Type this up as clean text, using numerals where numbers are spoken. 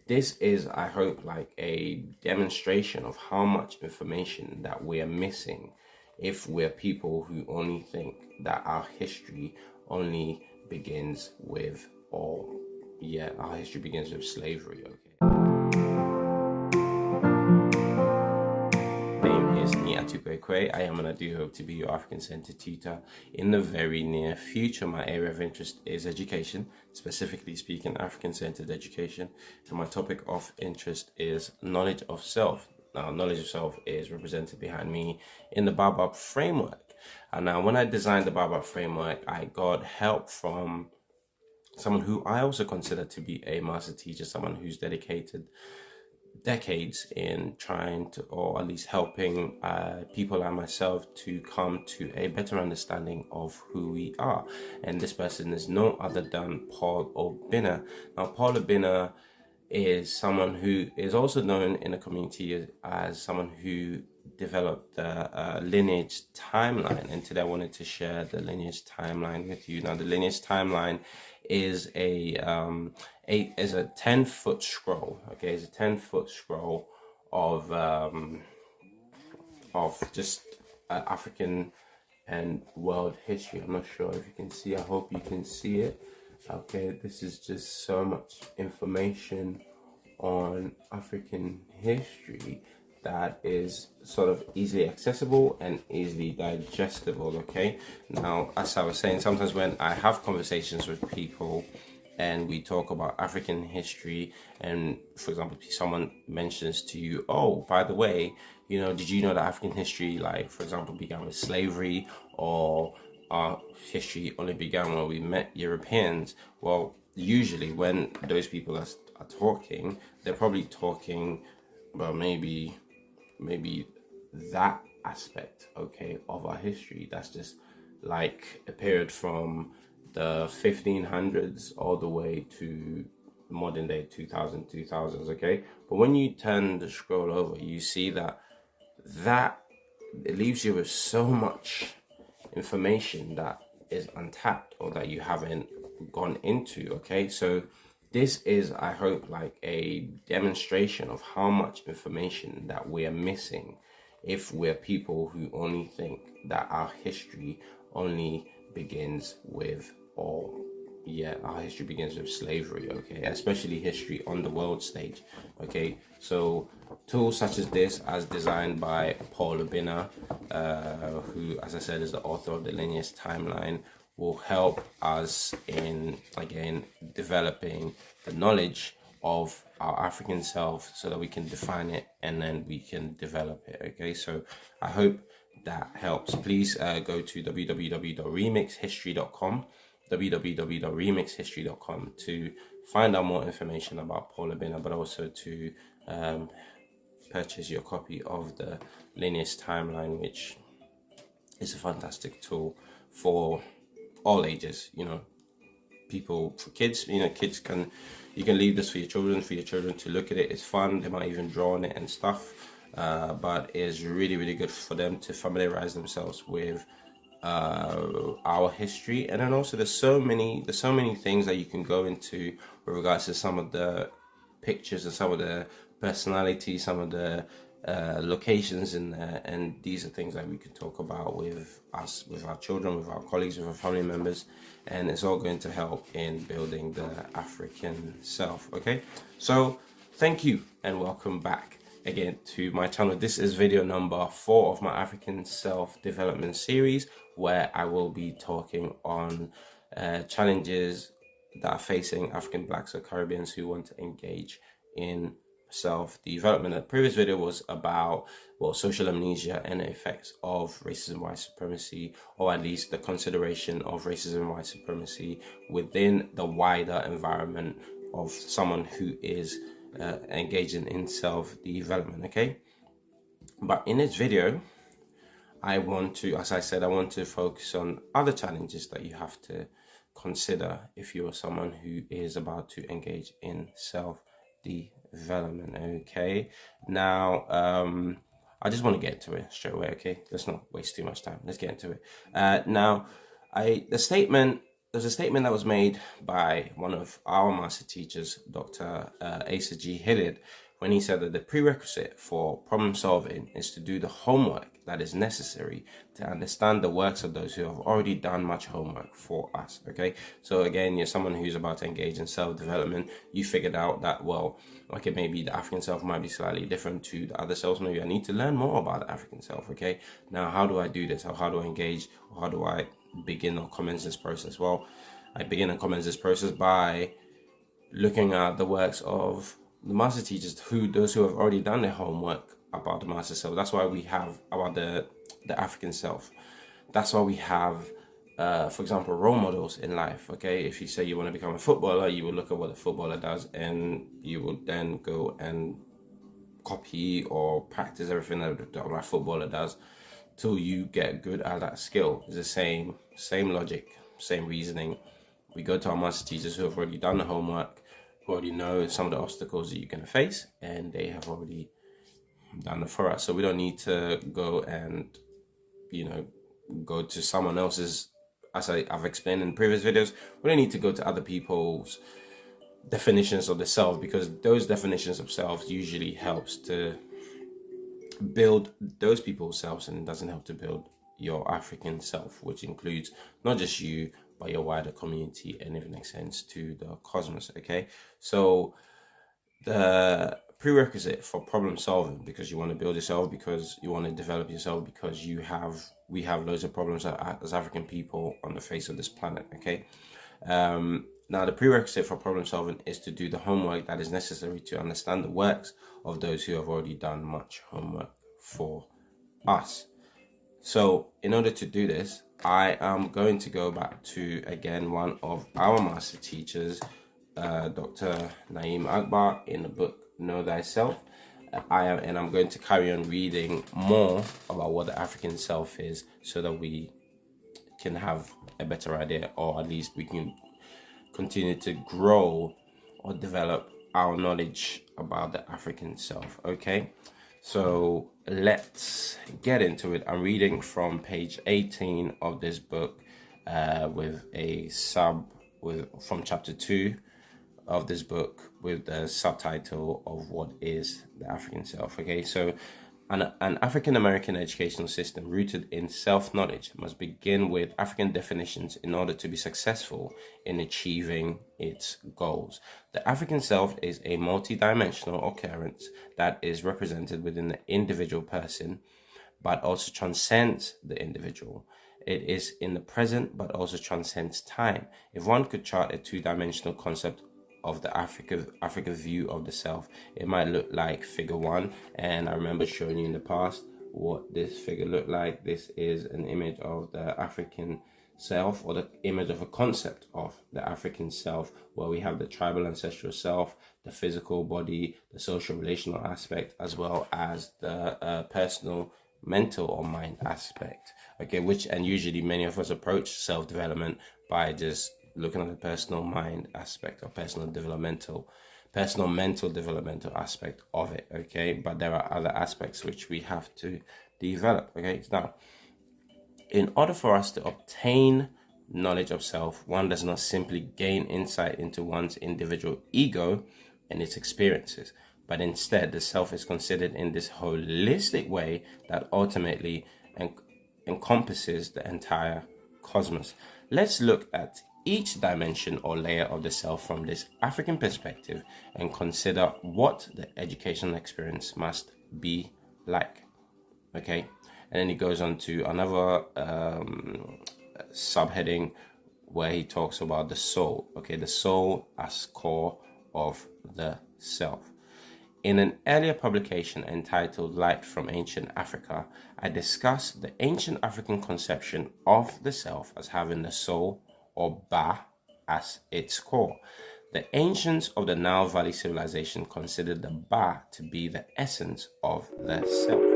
this is, I hope, like a demonstration of how much information that we're missing if we're people who only think that our history only begins with, our history begins with slavery, okay? Name is me, Atu-kway. I am and I do hope to be your African-centered tutor in the very near future. My area of interest is education, specifically speaking African-centered education, and my topic of interest is knowledge of self. Now, knowledge of self is represented behind me in the Baobab framework. And now, when I designed the Baobab framework, I got help from someone who I also consider to be a master teacher, someone who's dedicated decades in trying to, or at least helping people like myself to come to a better understanding of who we are. And this person is no other than Paul Obinna. Now, Paul Obinna is someone who is also known in the community as someone who developed the lineage timeline, and today I wanted to share the lineage timeline with you. Now, the lineage timeline is a 10-foot scroll. Okay, it's a 10-foot scroll of just African and world history. I'm not sure if you can see. I hope you can see it. Okay, this is just so much information on African history that is sort of easily accessible and easily digestible. Okay, now, as I was saying, sometimes when I have conversations with people and we talk about African history, and for example, someone mentions to you, oh, by the way, did you know that African history, like, for example, began with slavery, or our history only began when we met Europeans? Well, usually when those people are talking, they're probably talking about maybe that aspect, okay, of our history. That's just like a period from the 1500s all the way to modern day 2000s, okay? But when you turn the scroll over, you see that it leaves you with so much information that is untapped or that you haven't gone into, okay? So this is, I hope, like a demonstration of how much information that we're missing if we're people who only think that our history only begins with, our history begins with slavery, okay? Especially history on the world stage, okay? So tools such as this, as designed by Paul Obinna, who, as I said, is the author of the lineage timeline, will help us in, again, developing the knowledge of our African self so that we can define it and then we can develop it, okay? So I hope that helps. Please go to www.remixhistory.com www.remixhistory.com to find out more information about Paul Obinna, but also to purchase your copy of the lineage timeline, which is a fantastic tool for all ages. People, for kids, you can leave this for your children to look at it. It's fun. They might even draw on it and stuff, but it's really, really good for them to familiarize themselves with our history. And then also there's so many things that you can go into with regards to some of the pictures and some of the personalities, some of the locations in there, and these are things that we could talk about with us, with our children, with our colleagues, with our family members, and it's all going to help in building the African self, okay? So thank you and welcome back again to my channel. This is video number 4 of my African self-development series, where I will be talking on challenges that are facing African Blacks or Caribbeans who want to engage in self-development. The previous video was about, social amnesia and the effects of racism, white supremacy, or at least the consideration of racism and white supremacy within the wider environment of someone who is engaging in self-development, okay? But in this video, I want to, as I said, I want to focus on other challenges that you have to consider if you're someone who is about to engage in self-development, okay? Now, I just want to get to it straight away, okay? Let's not waste too much time. Let's get into it. Now, the statement there's a statement that was made by one of our master teachers, Dr. Asa G. Hillard, when he said that the prerequisite for problem solving is to do the homework that is necessary to understand the works of those who have already done much homework for us. Okay, so again, you're someone who's about to engage in self-development. You figured out that, well, okay, maybe the African self might be slightly different to the other selves. Maybe I need to learn more about the African self. Okay, now how do I do this? How do I engage? Or how do I begin or commence this process? Well, I begin and commence this process by looking at the works of the master teachers, those who have already done their homework about the master self. That's why we have about the African self. That's why we have, for example, role models in life. Okay, if you say you want to become a footballer, you will look at what the footballer does, and you will then go and copy or practice everything that a footballer does till you get good at that skill. It's the same logic, same reasoning. We go to our master teachers who have already done the homework, who already know some of the obstacles that you're going to face, and they have already done it for us. So we don't need to go and, go to someone else's, as I've explained in previous videos, we don't need to go to other people's definitions of the self, because those definitions of self usually helps to build those people's selves, and it doesn't help to build your African self, which includes not just you, but your wider community, and if it makes sense, to the cosmos. Okay, so the prerequisite for problem solving, because you want to build yourself, because you want to develop yourself, because we have loads of problems as African people on the face of this planet. Okay, now the prerequisite for problem solving is to do the homework that is necessary to understand the works of those who have already done much homework for us. So in order to do this, I am going to go back to, again, one of our master teachers, Dr. Naeem Akbar, in the book Know Thyself. I'm going to carry on reading more about what the African self is, so that we can have a better idea, or at least we can continue to grow or develop our knowledge about the African self. Okay, so let's get into it. I'm reading from page 18 of this book, from chapter 2 of this book, with the subtitle of what is the African self. Okay, so an African American educational system rooted in self-knowledge must begin with African definitions in order to be successful in achieving its goals. The African self is a multidimensional occurrence that is represented within the individual person, but also transcends the individual. It is in the present, but also transcends time. If one could chart a two-dimensional concept of the Africa view of the self, it might look like figure 1, and I remember showing you in the past what this figure looked like. This is an image of the African self, or the image of a concept of the African self, where we have the tribal ancestral self, the physical body, the social relational aspect, as well as the personal mental or mind aspect. Okay, and usually many of us approach self-development by just looking at the personal mind aspect, or personal mental developmental aspect of it. Okay, but there are other aspects which we have to develop. Okay, now, in order for us to obtain knowledge of self, one does not simply gain insight into one's individual ego and its experiences, but instead the self is considered in this holistic way that ultimately encompasses the entire cosmos. Let's look at each dimension or layer of the self from this African perspective and consider what the educational experience must be like. Okay, and then he goes on to another subheading where he talks about the soul. Okay, the soul as core of the self. In an earlier publication entitled Light from Ancient Africa, I discussed the ancient African conception of the self as having the soul, or Ba, as its core. The ancients of the Nile Valley civilization considered the Ba to be the essence of the self.